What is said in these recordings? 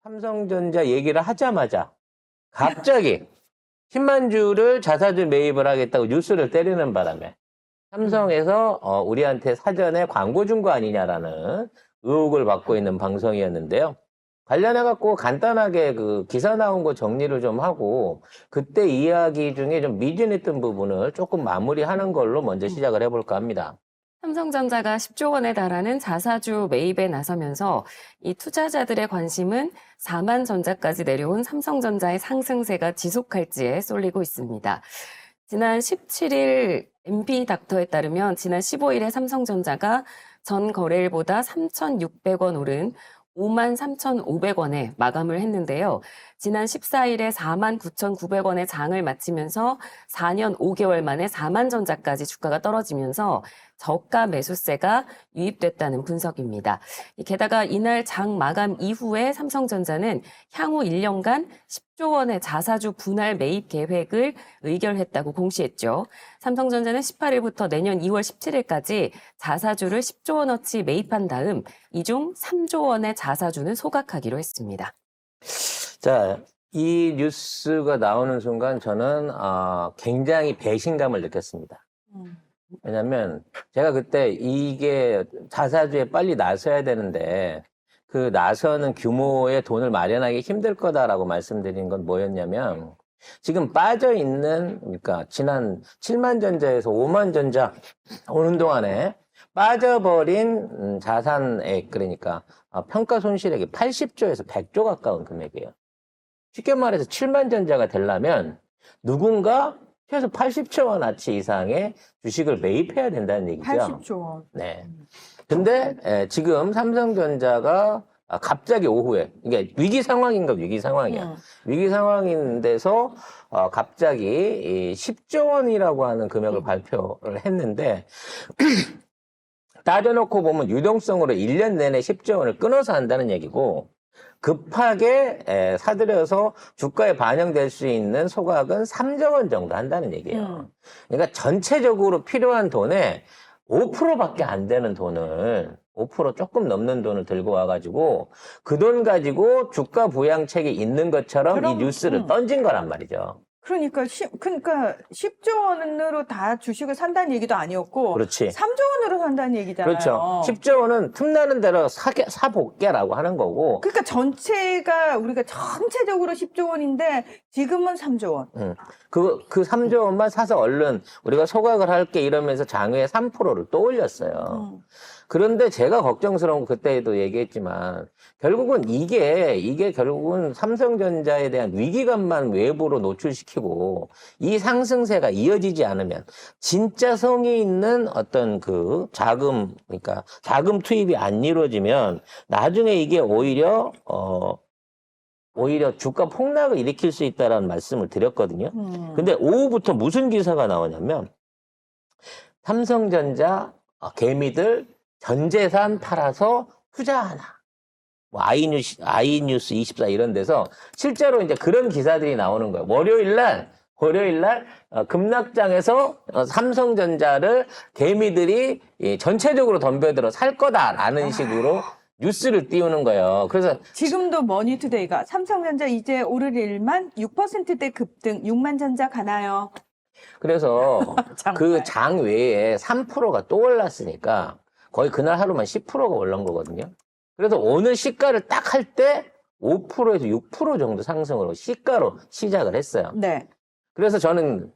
삼성전자 얘기를 하자마자 갑자기 10만 주를 자사주 매입을 하겠다고 뉴스를 때리는 바람에 삼성에서 우리한테 사전에 광고 준 거 아니냐라는 의혹을 받고 있는 방송이었는데요. 관련해갖고 간단하게 그 기사 나온 거 정리를 좀 하고 그때 이야기 중에 좀 미진했던 부분을 조금 마무리하는 걸로 먼저 시작을 해볼까 합니다. 삼성전자가 10조 원에 달하는 자사주 매입에 나서면서 이 투자자들의 관심은 4만 전자까지 내려온 삼성전자의 상승세가 지속할지에 쏠리고 있습니다. 지난 17일 MB닥터에 따르면 지난 15일에 삼성전자가 전 거래일보다 3,600원 오른 53,500원에 마감을 했는데요. 지난 14일에 49,900원의 장을 마치면서 4년 5개월 만에 4만 전자까지 주가가 떨어지면서 저가 매수세가 유입됐다는 분석입니다. 게다가 이날 장 마감 이후에 삼성전자는 향후 1년간 10조 원의 자사주 분할 매입 계획을 의결했다고 공시했죠. 삼성전자는 18일부터 내년 2월 17일까지 자사주를 10조 원어치 매입한 다음 이 중 3조 원의 자사주는 소각하기로 했습니다. 자, 이 뉴스가 나오는 순간 저는 굉장히 배신감을 느꼈습니다. 왜냐면 제가 그때 이게 자사주에 빨리 나서야 되는데 그 나서는 규모의 돈을 마련하기 힘들 거다라고 말씀드린 건 뭐였냐면 지금 빠져 있는 그러니까 지난 7만 전자에서 5만 전자 오는 동안에 빠져버린 자산액 그러니까 평가 손실액이 80조에서 100조 가까운 금액이에요. 쉽게 말해서 7만 전자가 되려면 누군가 최소 80조 원어치 이상의 주식을 매입해야 된다는 얘기죠. 80조 원. 네. 근데 지금 삼성전자가 갑자기 오후에 이게 위기 상황인가 위기 상황이야. 위기 상황인데서 갑자기 이 10조 원이라고 하는 금액을 발표를 했는데 따져놓고 보면 유동성으로 1년 내내 10조 원을 끊어서 한다는 얘기고 급하게 사들여서 주가에 반영될 수 있는 소각은 3조 원 정도 한다는 얘기예요. 그러니까 전체적으로 필요한 돈의 5%밖에 안 되는 돈을 5% 조금 넘는 돈을 들고 와가지고 그 돈 가지고 주가 부양책이 있는 것처럼 이 뉴스를 던진 거란 말이죠. 그러니까 10조 원으로 다 주식을 산다는 얘기도 아니었고 그렇지. 3조 원으로 산다는 얘기잖아요. 그렇죠. 10조 원은 틈나는 대로 사볼게라고 하는 거고. 그러니까 전체가 우리가 전체적으로 10조 원인데 지금은 3조 원. 그 3조 원만 사서 얼른 우리가 소각을 할게 이러면서 장외에 3%를 또 올렸어요. 그런데 제가 걱정스러운 건 그때도 얘기했지만 결국은 이게 결국은 삼성전자에 대한 위기감만 외부로 노출시키고 이 상승세가 이어지지 않으면 진짜 성의 있는 어떤 그 그러니까 자금 투입이 안 이루어지면 나중에 이게 오히려 주가 폭락을 일으킬 수 있다는 말씀을 드렸거든요. 근데 오후부터 무슨 기사가 나오냐면 삼성전자 개미들 전 재산 팔아서 투자하나. 뭐 아이뉴스 24 이런 데서 실제로 이제 그런 기사들이 나오는 거예요. 월요일 날 급락장에서 삼성전자를 개미들이 전체적으로 덤벼들어 살 거다라는 식으로 뉴스를 띄우는 거예요. 그래서 지금도 머니투데이가 삼성전자 이제 오를 일만 6%대 급등 6만 전자 가나요? 그래서 그 장 외에 3%가 또 올랐으니까 거의 그날 하루만 10%가 올른 거거든요. 그래서 오늘 시가를 딱 할 때 5%에서 6% 정도 상승으로 시가로 시작을 했어요. 네. 그래서 저는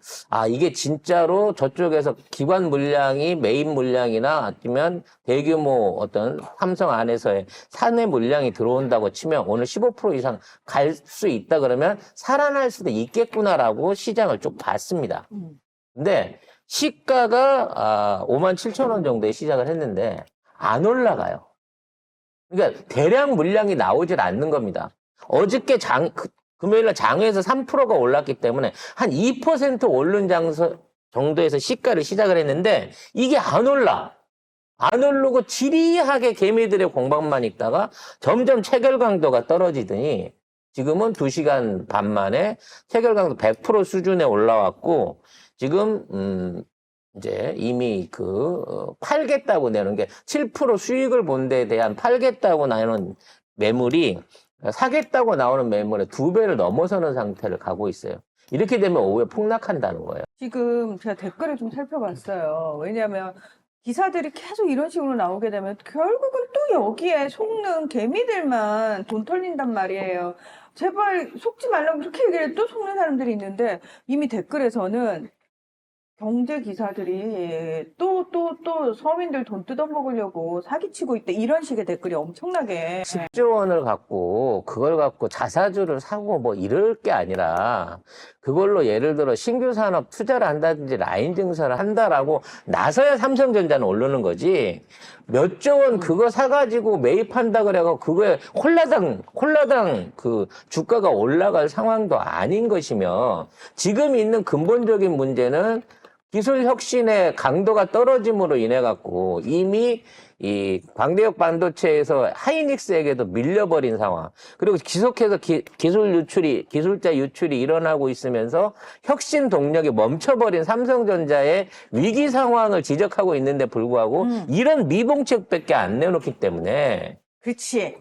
이게 진짜로 저쪽에서 기관 물량이 매입 물량이나 아니면 대규모 어떤 삼성 안에서의 사내 물량이 들어온다고 치면 오늘 15% 이상 갈 수 있다 그러면 살아날 수도 있겠구나라고 시장을 쭉 봤습니다. 근데 시가가 57,000원 정도에 시작을 했는데 안 올라가요. 그러니까 대량 물량이 나오질 않는 겁니다. 어저께 금요일날 장외에서 3%가 올랐기 때문에 한 2% 오른 정도에서 시가를 시작을 했는데 이게 안 올라. 안 오르고 지리하게 개미들의 공방만 있다가 점점 체결 강도가 떨어지더니 지금은 2시간 반 만에 체결 강도 100% 수준에 올라왔고 지금 이제 이미 팔겠다고 내는 게 7% 수익을 본 데에 대한 팔겠다고 나누는 매물이 사겠다고 나오는 매물의 2배를 넘어서는 상태를 가고 있어요. 이렇게 되면 오후에 폭락한다는 거예요. 지금 제가 댓글을 좀 살펴봤어요. 왜냐하면 기사들이 계속 이런 식으로 나오게 되면 결국은 또 여기에 속는 개미들만 돈 털린단 말이에요. 제발 속지 말라고 그렇게 얘기를 해도 또 속는 사람들이 있는데 이미 댓글에서는 경제 기사들이 또 서민들 돈 뜯어먹으려고 사기치고 있대. 이런 식의 댓글이 엄청나게. 10조 원을 갖고 그걸 갖고 자사주를 사고 뭐 이럴 게 아니라 그걸로 예를 들어 신규 산업 투자를 한다든지 라인 증설을 한다라고 나서야 삼성전자는 오르는 거지. 몇 조 원 그거 사가지고 매입한다 그래갖고 그거에 홀라당 그 주가가 올라갈 상황도 아닌 것이며 지금 있는 근본적인 문제는 기술 혁신의 강도가 떨어짐으로 인해 갖고 이미 이 광대역 반도체에서 하이닉스에게도 밀려버린 상황. 그리고 계속해서 기술자 유출이 일어나고 있으면서 혁신 동력이 멈춰버린 삼성전자의 위기 상황을 지적하고 있는데 불구하고 이런 미봉책밖에 안 내놓기 때문에 그치.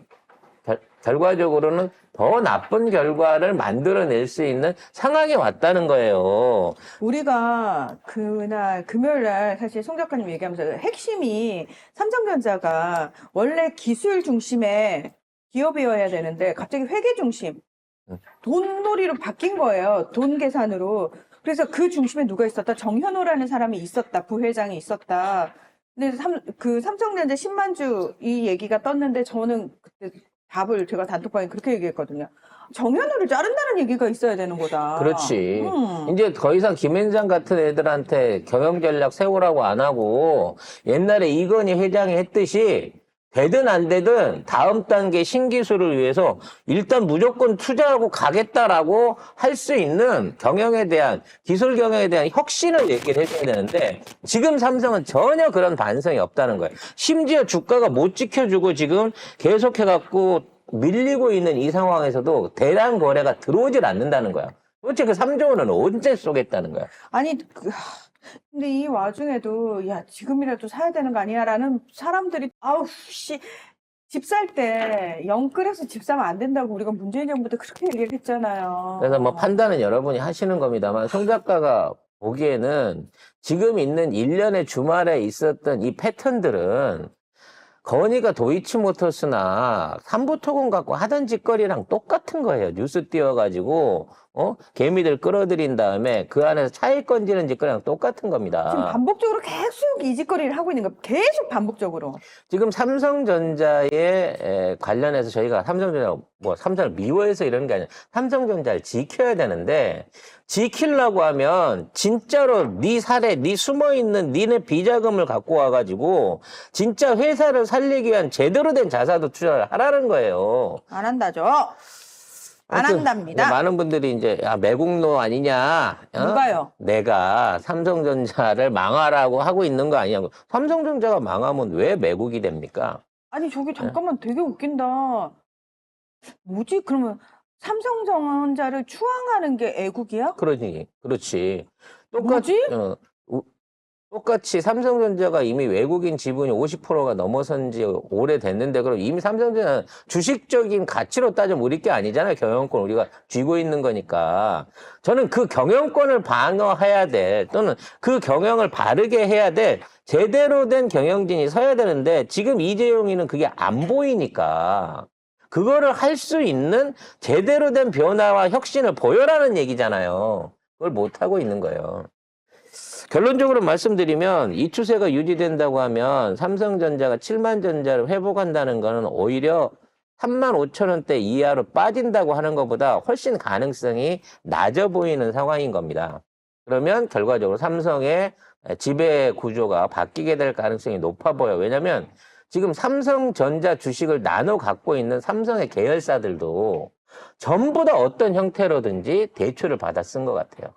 결과적으로는 더 나쁜 결과를 만들어낼 수 있는 상황이 왔다는 거예요. 우리가 그날 금요일날 사실 송 작가님 얘기하면서 핵심이 삼성전자가 원래 기술 중심의 기업이어야 되는데 갑자기 회계 중심, 돈놀이로 바뀐 거예요. 돈 계산으로. 그래서 그 중심에 누가 있었다? 정현호라는 사람이 있었다. 부회장이 있었다. 근데 삼성전자 10만 주 이 얘기가 떴는데 저는 그때 답을 제가 단톡방에 그렇게 얘기했거든요. 정현우를 자른다는 얘기가 있어야 되는 거다. 그렇지. 이제 더 이상 김앤장 같은 애들한테 경영 전략 세우라고 안 하고 옛날에 이건희 회장이 했듯이 되든 안 되든 다음 단계 신기술을 위해서 일단 무조건 투자하고 가겠다라고 할 수 있는 경영에 대한 기술 경영에 대한 혁신을 얘기를 해줘야 되는데 지금 삼성은 전혀 그런 반성이 없다는 거예요. 심지어 주가가 못 지켜주고 지금 계속해갖고 밀리고 있는 이 상황에서도 대량 거래가 들어오질 않는다는 거야. 도대체 그 3조 원은 언제 쏘겠다는 거야? 아니, 근데 이 와중에도, 야, 지금이라도 사야 되는 거 아니야? 라는 사람들이, 아우, 집 살 때 영끌해서 집 사면 안 된다고 우리가 문재인 정부 때 그렇게 얘기를 했잖아요. 그래서 뭐 판단은 여러분이 하시는 겁니다만 송 작가가 보기에는 지금 있는 1년의 주말에 있었던 이 패턴들은 건희가 도이치모터스나 삼부토건 갖고 하던 짓거리랑 똑같은 거예요. 뉴스 띄워가지고 개미들 끌어들인 다음에 그 안에서 차익 건지는 짓거리랑 똑같은 겁니다. 지금 반복적으로 계속 이 짓거리를 하고 있는 거 계속 반복적으로. 지금 삼성전자에 관련해서 저희가 삼성을 미워해서 이런 게 아니라 삼성전자를 지켜야 되는데 지키려고 하면 진짜로 네 사례, 네 숨어있는 니네 비자금을 갖고 와가지고 진짜 회사를 살리기 위한 제대로 된 자사도 투자를 하라는 거예요. 안 한다죠. 안 아무튼 한답니다. 많은 분들이 이제 매국노 아니냐? 누가요? 내가 삼성전자를 망하라고 하고 있는 거 아니냐고. 삼성전자가 망하면 왜 매국이 됩니까? 아니, 저기 잠깐만 되게 웃긴다. 뭐지? 그러면 삼성전자를 추앙하는 게 애국이야? 그렇지. 뭐지? 똑같이 삼성전자가 이미 외국인 지분이 50%가 넘어선 지 오래됐는데 그럼 이미 삼성전자는 주식적인 가치로 따지면 우리 게 아니잖아요. 경영권 우리가 쥐고 있는 거니까. 저는 그 경영권을 방어해야 돼. 또는 그 경영을 바르게 해야 돼. 제대로 된 경영진이 서야 되는데 지금 이재용이는 그게 안 보이니까. 그거를 할 수 있는 제대로 된 변화와 혁신을 보여라는 얘기잖아요. 그걸 못하고 있는 거예요. 결론적으로 말씀드리면 이 추세가 유지된다고 하면 삼성전자가 7만 전자를 회복한다는 거는 오히려 3만 5천 원대 이하로 빠진다고 하는 것보다 훨씬 가능성이 낮아 보이는 상황인 겁니다. 그러면 결과적으로 삼성의 지배 구조가 바뀌게 될 가능성이 높아 보여요. 왜냐하면 지금 삼성전자 주식을 나눠 갖고 있는 삼성의 계열사들도 전부 다 어떤 형태로든지 대출을 받아 쓴 것 같아요.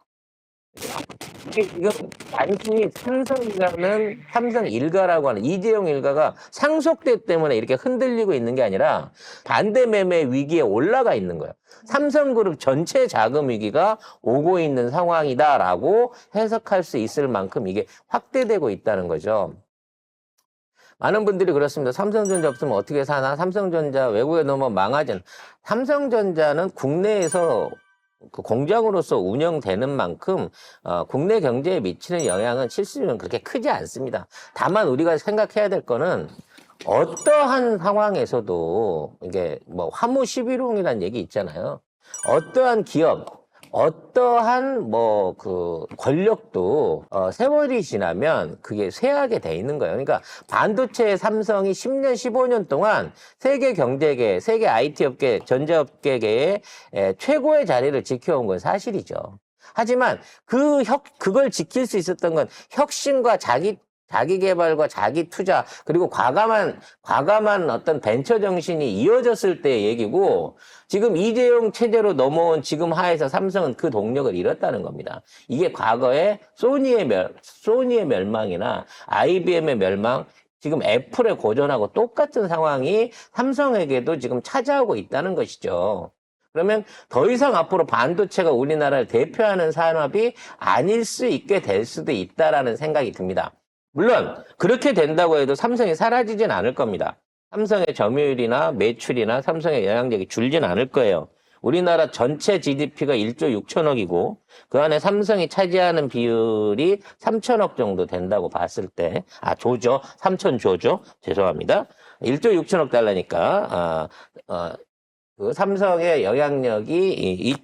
이건 단순히 삼성 일가라고 하는 이재용 일가가 상속대 때문에 이렇게 흔들리고 있는 게 아니라 반대 매매 위기에 올라가 있는 거예요. 삼성그룹 전체 자금 위기가 오고 있는 상황이다라고 해석할 수 있을 만큼 이게 확대되고 있다는 거죠. 많은 분들이 그렇습니다. 삼성전자 없으면 어떻게 사나? 삼성전자 외국에 넣으면 망하잖아. 삼성전자는 국내에서 그 공장으로서 운영되는 만큼 국내 경제에 미치는 영향은 실질적으로 그렇게 크지 않습니다. 다만 우리가 생각해야 될 거는 어떠한 상황에서도 이게 뭐 화무 11홍이라는 얘기 있잖아요. 어떠한 기업, 어떠한 뭐 그 권력도 세월이 지나면 그게 쇠하게 돼 있는 거예요. 그러니까 반도체 삼성이 10년, 15년 동안 세계 경제계, 세계 IT 업계, 전자업계계의 최고의 자리를 지켜온 건 사실이죠. 하지만 그걸 지킬 수 있었던 건 혁신과 자기 개발과 자기 투자, 그리고 과감한 어떤 벤처 정신이 이어졌을 때의 얘기고, 지금 이재용 체제로 넘어온 지금 하에서 삼성은 그 동력을 잃었다는 겁니다. 이게 과거에 소니의 멸망이나 IBM의 멸망, 지금 애플의 고전하고 똑같은 상황이 삼성에게도 지금 찾아오고 있다는 것이죠. 그러면 더 이상 앞으로 반도체가 우리나라를 대표하는 산업이 아닐 수 있게 될 수도 있다라는 생각이 듭니다. 물론 그렇게 된다고 해도 삼성이 사라지진 않을 겁니다. 삼성의 점유율이나 매출이나 삼성의 영향력이 줄진 않을 거예요. 우리나라 전체 GDP가 1조 6천억이고 그 안에 삼성이 차지하는 비율이 3천억 정도 된다고 봤을 때, 조죠. 3천조죠. 죄송합니다. 1조 6천억 달러니까 그 삼성의 영향력이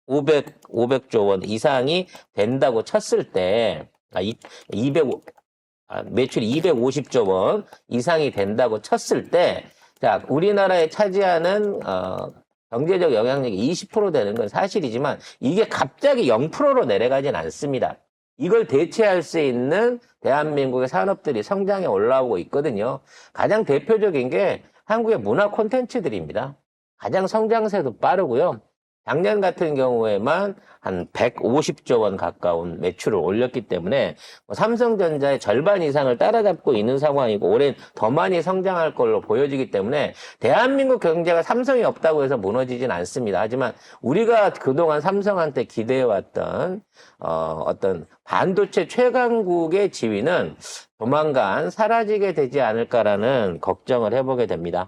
500조 원 이상이 된다고 쳤을 때, 매출이 250조 원 이상이 된다고 쳤을 때, 자, 우리나라에 차지하는, 경제적 영향력이 20% 되는 건 사실이지만, 이게 갑자기 0%로 내려가진 않습니다. 이걸 대체할 수 있는 대한민국의 산업들이 성장해 올라오고 있거든요. 가장 대표적인 게 한국의 문화 콘텐츠들입니다. 가장 성장세도 빠르고요. 작년 같은 경우에만 한 150조 원 가까운 매출을 올렸기 때문에 삼성전자의 절반 이상을 따라잡고 있는 상황이고 올해는 더 많이 성장할 걸로 보여지기 때문에 대한민국 경제가 삼성이 없다고 해서 무너지진 않습니다. 하지만 우리가 그동안 삼성한테 기대해왔던 어떤 반도체 최강국의 지위는 조만간 사라지게 되지 않을까라는 걱정을 해보게 됩니다.